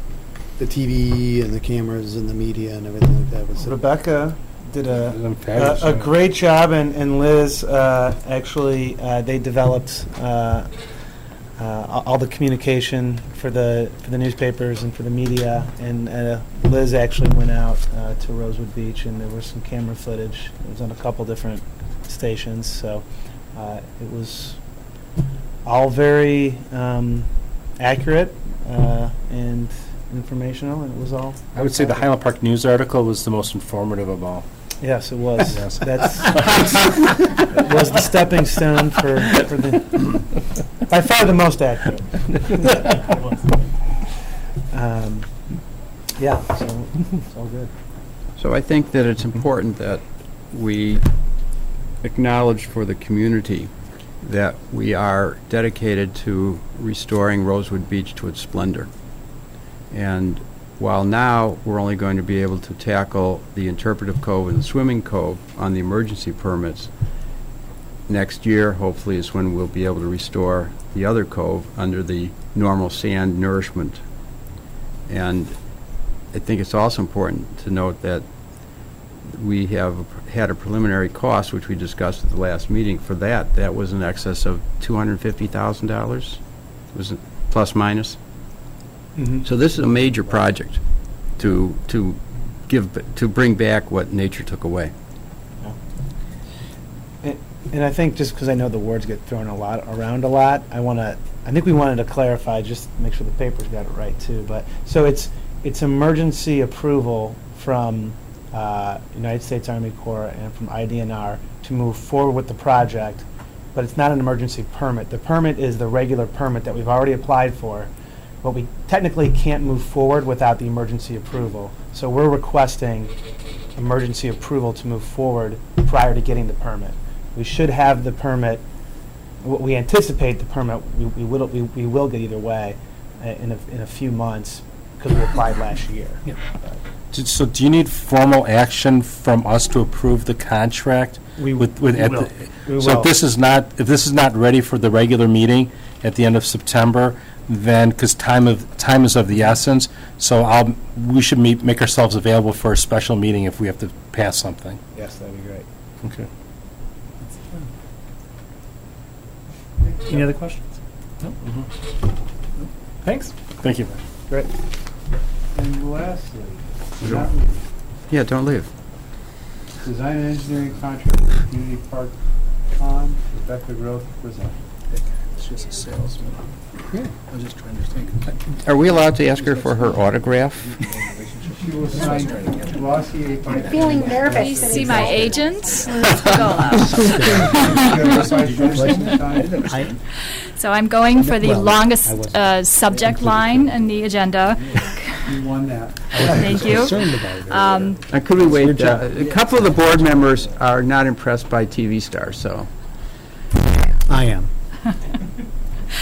the TV and the cameras and the media and everything like that? Was it, Rebecca did I'm fabulous. a great job, and Liz actually they developed all the communication for the newspapers and for the media, and Liz actually went out to Rosewood Beach, and there was some camera footage. It was on a couple different stations, so it was all very accurate and informational, and it was all. I would say the Highland Park News article was the most informative of all. Yes, it was. Yes. That's it was the stepping stone for the by far the most accurate. Yeah, so it's all good. So I think that it's important that we acknowledge for the community that we are dedicated to restoring Rosewood Beach to its splendor. And while now we're only going to be able to tackle the Interpretive Cove and the Swimming Cove on the emergency permits, next year hopefully is when we'll be able to restore the other cove under the normal sand nourishment. And I think it's also important to note that we have had a preliminary cost, which we discussed at the last meeting. For that, that was in excess of $250,000, was it plus minus? So this is a major project to bring back what nature took away. And I think just because I know the words get thrown around a lot, I think we wanted to clarify, just to make sure the papers got it right too. But so it's emergency approval from United States Army Corps and from IDNR to move forward with the project, but it's not an emergency permit. The permit is the regular permit that we've already applied for, but we technically can't move forward without the emergency approval. So we're requesting emergency approval to move forward prior to getting the permit. We should have the permit. We anticipate the permit. We will get either way in a few months because we applied last year. So do you need formal action from us to approve the contract? We will. So if this is not ready for the regular meeting at the end of September, then, because time is of the essence, so we should make ourselves available for a special meeting if we have to pass something. Yes, that'd be great. Okay. Any other questions? No? Thanks. Thank you. Great. And lastly, Sure. not least, Yeah, don't leave. design and engineering contract with Community Park Pond, Rebecca Grove present. It's just a salesman. Yeah. I was just trying to think. Are we allowed to ask her for her autograph? She will sign glossy I'm feeling nervous. You see my agent? So I'm going for the Well, I longest wasn't. subject line in the agenda. You won that. Thank you. Concerned about it. Could we wait? job. A couple of the board members are not impressed by TV stars, so. I am.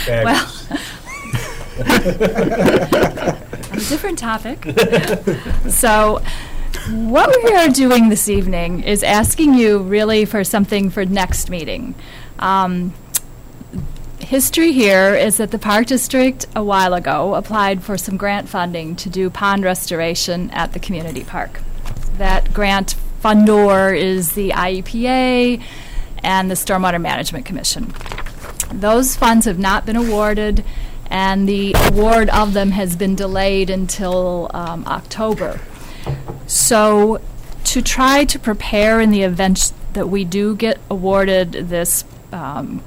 Well, on a different topic. So, what we are doing this evening is asking you really for something for next meeting. History here is that the Park District a while ago applied for some grant funding to do pond restoration at the community park. That grant fundor is the IEPA and the Stormwater Management Commission. Those funds have not been awarded, and the award of them has been delayed until October. So to try to prepare in the event that we do get awarded this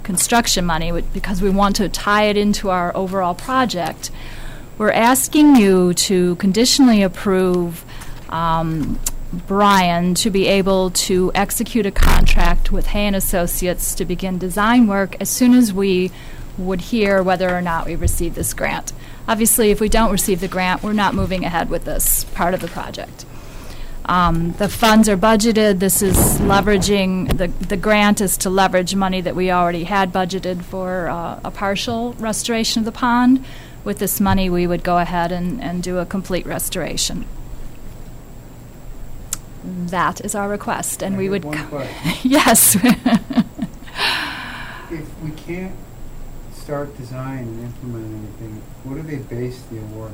construction money, because we want to tie it into our overall project, we're asking you to conditionally approve Brian to be able to execute a contract with Hay & Associates to begin design work as soon as we would hear whether or not we receive this grant. Obviously, if we don't receive the grant, we're not moving ahead with this part of the project. The funds are budgeted. This is leveraging, the grant is to leverage money that we already had budgeted for a partial restoration of the pond. With this money, we would go ahead and do a complete restoration. That is our request, and I we have would. one question. Yes. If we can't start design and implement anything, what do they base the award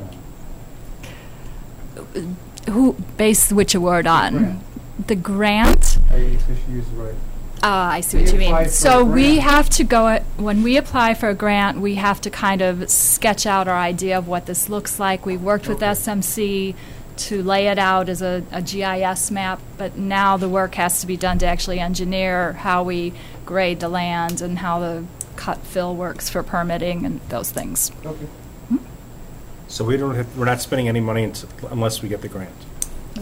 on? Who based which award on? Grant. The grant? I should use the right. I see what you We mean. applied for So a we grant. have to go, when we apply for a grant, we have to kind of sketch out our idea of what this looks like. We worked with Okay. SMC to lay it out as a GIS map, but now the work has to be done to actually engineer how we grade the land and how the cut fill works for permitting and those things. Okay. So we're not spending any money unless we get the grant.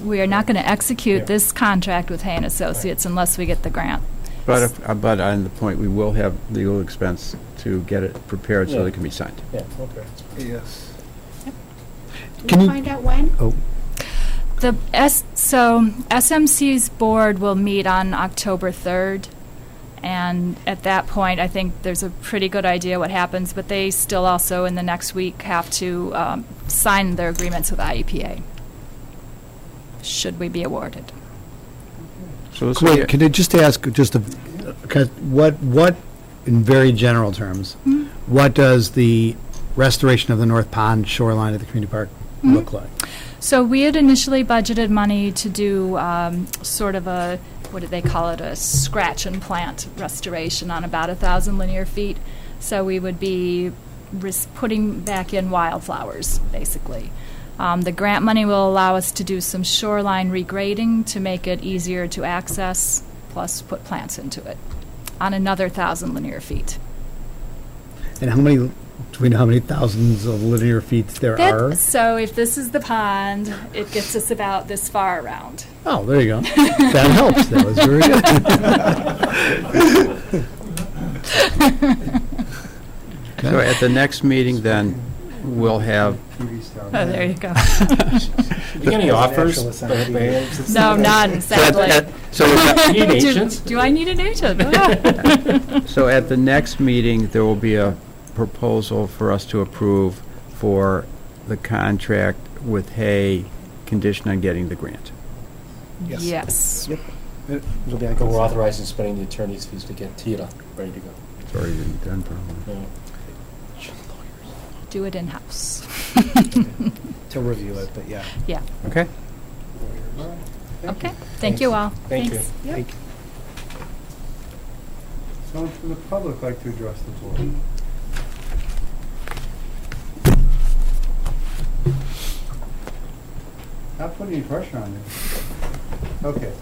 We are not going to execute Yeah. this contract with Hay & Associates unless we get the grant. But on the point, we will have legal expense to get it prepared so Yeah. that it can be signed. Yeah, okay. Yes. Can We'll you- find out when? So SMC's board will meet on October 3rd, and at that point, I think there's a pretty good idea what happens, but they still also, in the next week, have to sign their agreements with IEPA, should we be awarded. So this Wait, can I just ask, what, in very general terms, what does the restoration of the North Pond shoreline at the community park look like? So we had initially budgeted money to do sort of a, what do they call it, a scratch and plant restoration on about 1,000 linear feet. So we would be putting back in wildflowers, basically. The grant money will allow us to do some shoreline regrading to make it easier to access, plus put plants into it on another 1,000 linear feet. And how many, do we know how many thousands of linear feet there are? So if this is the pond, it gets us about this far around. Oh, there you go. That helps. That was very good. So at the next meeting, then, we'll have, TV star. Oh, there you go. You get any offers? No, none, sadly. so at You need agents? Do I need an agent? so at the next meeting, there will be a proposal for us to approve for the contract with Hay, conditioned on getting the grant. Yes. It'll be like We're authorizing spending the attorney's fees to get TITA ready to go. It's already been done, probably. Yeah. Do it in-house. to review it, but yeah. Yeah, Okay? okay. Thank you all. Thank you. Thanks. Yep. Someone from the public like to address the board? Not putting any pressure on you. Okay.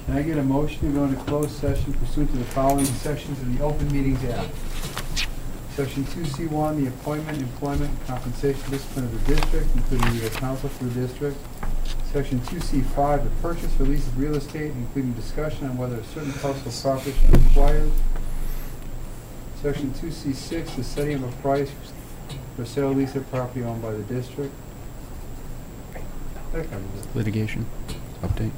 Can I get a motion to go into closed session pursuant to the following sections of the Open Meetings Act? Section 2C1, the appointment, employment, and compensation discipline of the district, including legal counsel for the district. Section 2C5, the purchase or lease of real estate, including discussion on whether a certain parcel of property should be acquired. Section 2C6, the setting of a price for sale or lease of property owned by the district. That covers it. Litigation, update.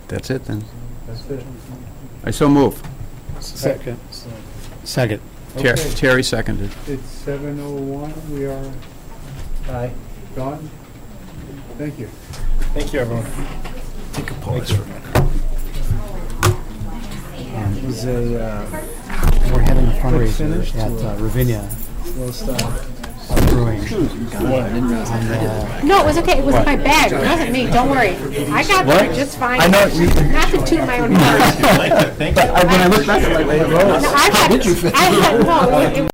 That's it, then. That's it. I so move. Second. Second. Okay. Terry seconded. It's 7:01. We are Aye. done. Thank you. Thank you, everyone. Take a pause for a minute. It was We're having a fundraiser finished at or- Ravinia little stuff. Brewing. No, it was okay. It was my bag. It wasn't me. Don't worry. I got there just fine. I know Not to toot my own horn. When I look back, I'm like, wait, Rose, No, how did you fit? I had, no, it